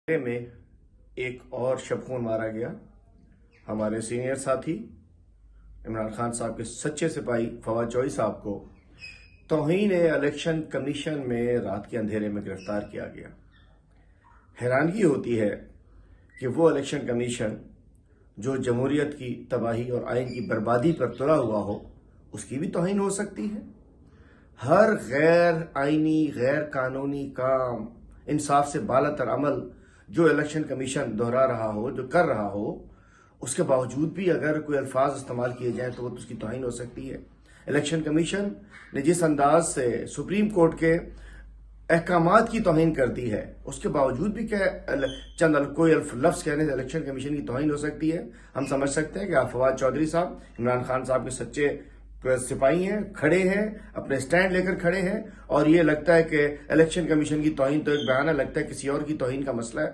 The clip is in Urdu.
میں ایک اور شب خون مارا گیا۔ ہمارے سینئر ساتھی عمران خان صاحب کے سچے سپاہی فواد چوہدری صاحب کو توہین الیکشن کمیشن میں رات کے اندھیرے میں گرفتار کیا گیا۔ حیرانگی ہوتی ہے کہ وہ الیکشن کمیشن جو جمہوریت کی تباہی اور آئین کی بربادی پر تلا ہوا ہو، اس کی بھی توہین ہو سکتی ہے۔ ہر غیر آئینی، غیر قانونی کام، انصاف سے بالاتر عمل جو الیکشن کمیشن دہرا رہا ہو، جو کر رہا ہو، اس کے باوجود بھی اگر کوئی الفاظ استعمال کیے جائیں تو وہ اس کی توہین ہو سکتی ہے۔ الیکشن کمیشن نے جس انداز سے سپریم کورٹ کے احکامات کی توہین کر دی ہے، اس کے باوجود بھی چند کوئی لفظ کہنے سے الیکشن کمیشن کی توہین ہو سکتی ہے۔ ہم سمجھ سکتے ہیں کہ آپ فواد چوہدری صاحب عمران خان صاحب کے سچے سپاہی ہیں، کھڑے ہیں، اپنے سٹینڈ لے کر کھڑے ہیں، اور یہ لگتا ہے کہ الیکشن کمیشن کی توہین تو ایک بہانہ، لگتا ہے کسی اور کی توہین کا مسئلہ ہے۔